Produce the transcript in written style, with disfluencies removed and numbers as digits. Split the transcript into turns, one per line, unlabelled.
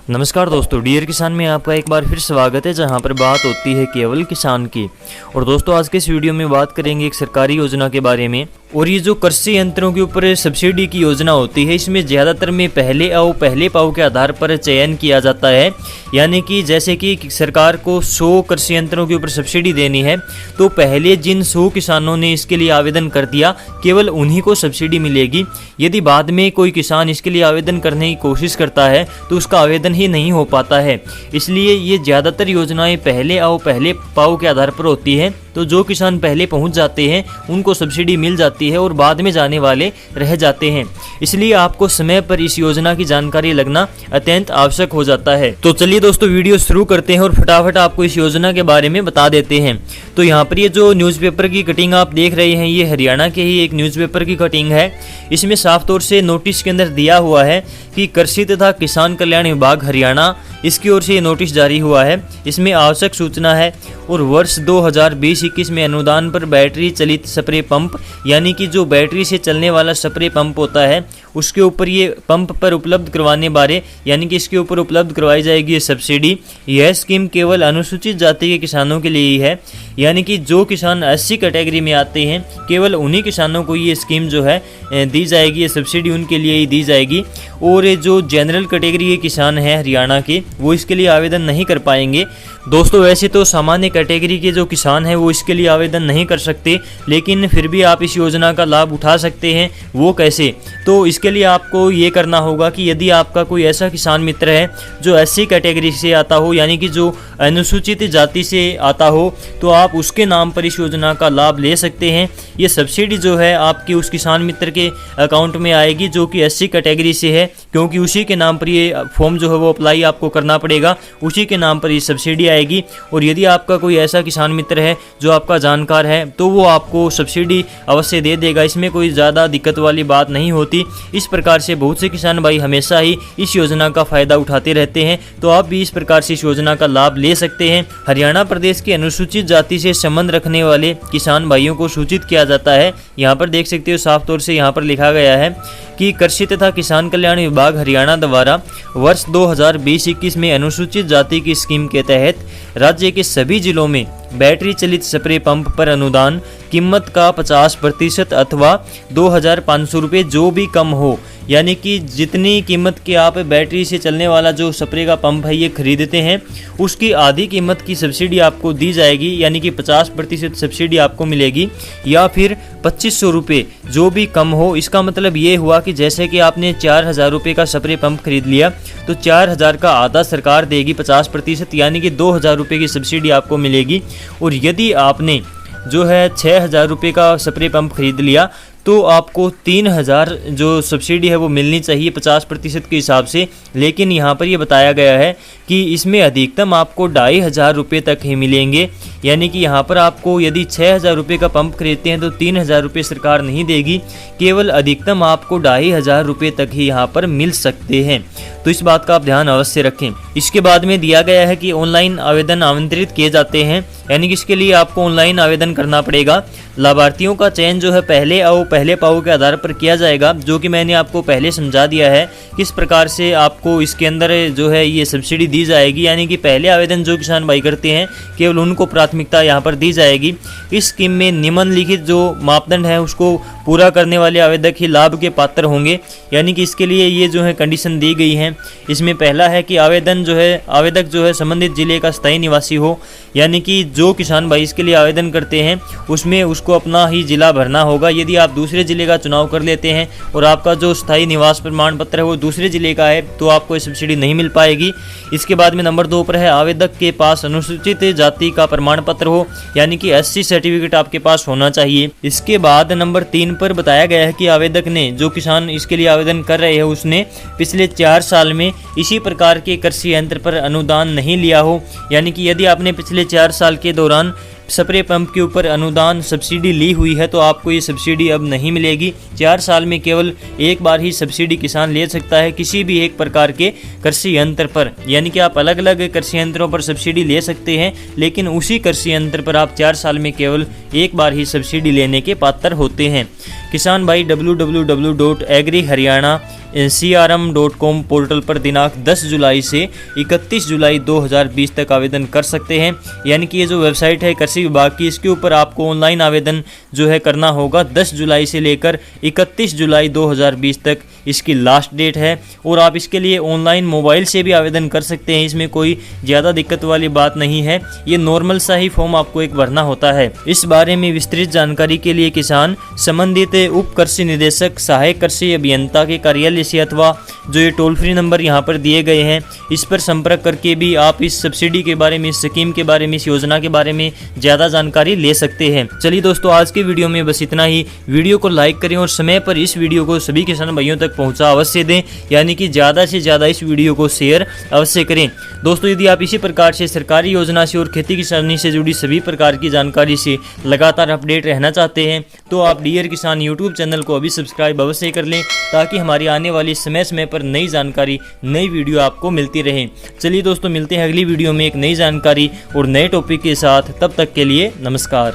नमस्कार दोस्तों, डियर किसान में आपका एक बार फिर स्वागत है, जहां पर बात होती है केवल किसान की। और दोस्तों, आज के इस वीडियो में बात करेंगे एक सरकारी योजना के बारे में। और ये जो कृषि यंत्रों के ऊपर सब्सिडी की योजना होती है, इसमें ज़्यादातर में पहले आओ पहले पाओ के आधार पर चयन किया जाता है। यानी कि जैसे कि सरकार को 100 कृषि यंत्रों के ऊपर सब्सिडी देनी है, तो पहले जिन 100 किसानों ने इसके लिए आवेदन कर दिया, केवल उन्हीं को सब्सिडी मिलेगी। यदि बाद में कोई किसान इसके लिए आवेदन करने की कोशिश करता है तो उसका आवेदन ही नहीं हो पाता है। इसलिए ये ज़्यादातर योजनाएं पहले आओ पहले पाओ के आधार पर होती है। तो जो किसान पहले पहुंच जाते हैं उनको सब्सिडी मिल जाती है और बाद में जाने वाले रह जाते हैं। इसलिए आपको समय पर इस योजना की जानकारी लगना अत्यंत आवश्यक हो जाता है। तो चलिए दोस्तों, वीडियो शुरू करते हैं और फटाफट आपको इस योजना के बारे में बता देते हैं। तो यहाँ पर ये जो न्यूज़पेपर की कटिंग आप देख रहे हैं, ये हरियाणा के ही एक न्यूज़पेपर की कटिंग है। इसमें साफ तौर से नोटिस के अंदर दिया हुआ है कि कृषि तथा किसान कल्याण विभाग हरियाणा, इसकी ओर से ये नोटिस जारी हुआ है। इसमें आवश्यक सूचना है और वर्ष 2020-21 में अनुदान पर बैटरी चलित स्प्रे पंप, यानी कि जो बैटरी से चलने वाला स्प्रे पंप होता है, उसके ऊपर ये पंप पर उपलब्ध करवाने बारे, यानी कि इसके ऊपर उपलब्ध करवाई जाएगी ये सब्सिडी। यह स्कीम केवल अनुसूचित जाति के किसानों के लिए ही है। यानी कि जो किसान 80 कैटेगरी में आते हैं, केवल उन्हीं किसानों को ये स्कीम जो है दी जाएगी, ये सब्सिडी उनके लिए ही दी जाएगी। और जो जनरल कैटेगरी के किसान हैं हरियाणा के, वो इसके लिए आवेदन नहीं कर पाएंगे। दोस्तों, वैसे तो सामान्य कैटेगरी के जो किसान हैं वो इसके लिए आवेदन नहीं कर सकते, लेकिन फिर भी आप इस योजना का लाभ उठा सकते हैं। वो कैसे? तो इसके लिए आपको ये करना होगा कि यदि आपका कोई ऐसा किसान मित्र है जो 80 कैटेगरी से आता हो, यानी कि जो अनुसूचित जाति से आता हो, तो आप उसके नाम पर इस योजना का लाभ ले सकते हैं। ये सब्सिडी जो है आपकी उस किसान मित्र के अकाउंट में आएगी जो कि 80 कैटेगरी से है, क्योंकि उसी के नाम पर ये फॉर्म जो है वो अप्लाई आपको करना पड़ेगा, उसी के नाम पर ये सब्सिडी आएगी। और यदि आपका कोई ऐसा किसान मित्र है जो आपका जानकार है, तो वो आपको सब्सिडी अवश्य दे देगा। इसमें कोई ज़्यादा दिक्कत वाली बात नहीं होती। इस प्रकार से बहुत से किसान भाई हमेशा ही इस योजना का फ़ायदा उठाते रहते हैं, तो आप भी इस प्रकार से इस योजना का लाभ ले सकते हैं। हरियाणा प्रदेश के अनुसूचित जाति से संबंध रखने वाले किसान भाइयों को सूचित किया जाता है। यहाँ पर देख सकते हो, साफ तौर से यहाँ पर लिखा गया है कि कृषि तथा किसान कल्याण विभाग हरियाणा द्वारा वर्ष 2020-21 में अनुसूचित जाति की स्कीम के तहत राज्य के सभी जिलों में बैटरी चलित स्प्रे पंप पर अनुदान कीमत का 50% अथवा 2,500 रुपये जो भी कम हो, यानी कि जितनी कीमत के आप बैटरी से चलने वाला जो स्प्रे का पंप है ये खरीदते हैं, उसकी आधी कीमत की सब्सिडी आपको दी जाएगी, यानी कि 50% सब्सिडी आपको मिलेगी, या फिर 2,500 रुपये जो भी कम हो। इसका मतलब ये हुआ कि जैसे कि आपने 4,000 रुपये का स्प्रे पंप खरीद लिया, तो 4,000 का आधा सरकार देगी 50%, यानी कि 2,000 रुपये की सब्सिडी आपको मिलेगी। और यदि आपने जो है 6,000 रुपये का स्प्रे पंप खरीद लिया, तो आपको 3,000 जो सब्सिडी है वो मिलनी चाहिए 50% के हिसाब से। लेकिन यहाँ पर ये बताया गया है कि इसमें अधिकतम आपको 2,500 रुपये तक ही मिलेंगे। यानी कि यहाँ पर आपको यदि 6,000 रुपये का पंप खरीदते हैं तो 3,000 रुपये सरकार नहीं देगी, केवल अधिकतम आपको 2,500 रुपये तक ही यहाँ पर मिल सकते हैं। तो इस बात का आप ध्यान अवश्य रखें। इसके बाद में दिया गया है कि ऑनलाइन आवेदन आमंत्रित किए जाते हैं, यानी कि इसके लिए आपको ऑनलाइन आवेदन करना पड़ेगा। लाभार्थियों का चयन जो है पहले आओ पहले पाओ के आधार पर किया जाएगा, जो कि मैंने आपको पहले समझा दिया है किस प्रकार से आपको इसके अंदर जो है ये सब्सिडी दी जाएगी। यानी कि पहले आवेदन जो किसान भाई करते हैं, केवल उनको प्राथमिकता यहाँ पर दी जाएगी। इस स्कीम में निम्नलिखित जो मापदंड है उसको पूरा करने वाले आवेदक ही लाभ के पात्र होंगे। यानी कि इसके लिए ये जो है कंडीशन दी गई है। इसमें पहला है कि आवेदक जो है संबंधित जिले का स्थायी निवासी हो, यानी कि जो किसान भाई इसके लिए आवेदन करते हैं उसमें उसको अपना ही जिला भरना होगा। यदि आप दूसरे जिले का चुनाव कर लेते हैं और आपका जो स्थायी निवास प्रमाण पत्र है वो दूसरे जिले का है, तो आपको ये सब्सिडी नहीं मिल पाएगी। इसके बाद में नंबर 2 पर है आवेदक के पास अनुसूचित जाति का प्रमाण पत्र हो, यानी कि SC सर्टिफिकेट आपके पास होना चाहिए। इसके बाद नंबर 3 पर बताया गया है कि आवेदक ने, जो किसान इसके लिए आवेदन कर रहे हैं, उसने पिछले 4 साल में इसी प्रकार के कृषि यंत्र पर अनुदान नहीं लिया हो। यानी कि यदि आपने पिछले 4 साल के दौरान स्प्रे पंप के ऊपर अनुदान सब्सिडी ली हुई है, तो आपको ये सब्सिडी अब नहीं मिलेगी। 4 साल में केवल एक बार ही सब्सिडी किसान ले सकता है किसी भी एक प्रकार के कृषि यंत्र पर। यानी कि आप अलग अलग कृषि यंत्रों पर सब्सिडी ले सकते हैं, लेकिन उसी कृषि यंत्र पर आप 4 साल में केवल एक बार ही सब्सिडी लेने के पात्र होते हैं। किसान भाई www.agriharyana CRM.com पोर्टल पर दिनांक 10 जुलाई से 31 जुलाई 2020 तक आवेदन कर सकते हैं। यानी कि ये जो वेबसाइट है कृषि विभाग की, इसके ऊपर आपको ऑनलाइन आवेदन जो है करना होगा। 10 जुलाई से लेकर 31 जुलाई 2020 तक इसकी लास्ट डेट है और आप इसके लिए ऑनलाइन मोबाइल से भी आवेदन कर सकते हैं। इसमें कोई ज़्यादा दिक्कत वाली बात नहीं है, ये नॉर्मल सा ही फॉर्म आपको एक भरना होता है। इस बारे में विस्तृत जानकारी के लिए किसान संबंधित उप कृषि निदेशक, सहायक कृषि अभियंता के कार्यालय से अथवा जो ये टोल फ्री नंबर यहाँ पर दिए गए हैं इस पर संपर्क करके भी आप इस सब्सिडी के बारे में, इस स्कीम के बारे में, इस योजना के बारे में ज़्यादा जानकारी ले सकते हैं। चलिए दोस्तों, आज के वीडियो में बस इतना ही। वीडियो को लाइक करें और समय पर इस वीडियो को सभी किसान भाइयों तक पहुँचा अवश्य दें, यानी कि ज़्यादा से ज़्यादा इस वीडियो को शेयर अवश्य करें। दोस्तों, यदि आप इसी प्रकार से सरकारी योजना से और खेती किसानी से जुड़ी सभी प्रकार की जानकारी से लगातार अपडेट रहना चाहते हैं तो आप डियर किसान यूट्यूब चैनल को अभी सब्सक्राइब अवश्य कर लें, ताकि हमारी आने वाली समय समय पर नई जानकारी, नई वीडियो आपको मिलती रहे। चलिए दोस्तों, मिलते हैं अगली वीडियो में एक नई जानकारी और नए टॉपिक के साथ। तब तक के लिए नमस्कार।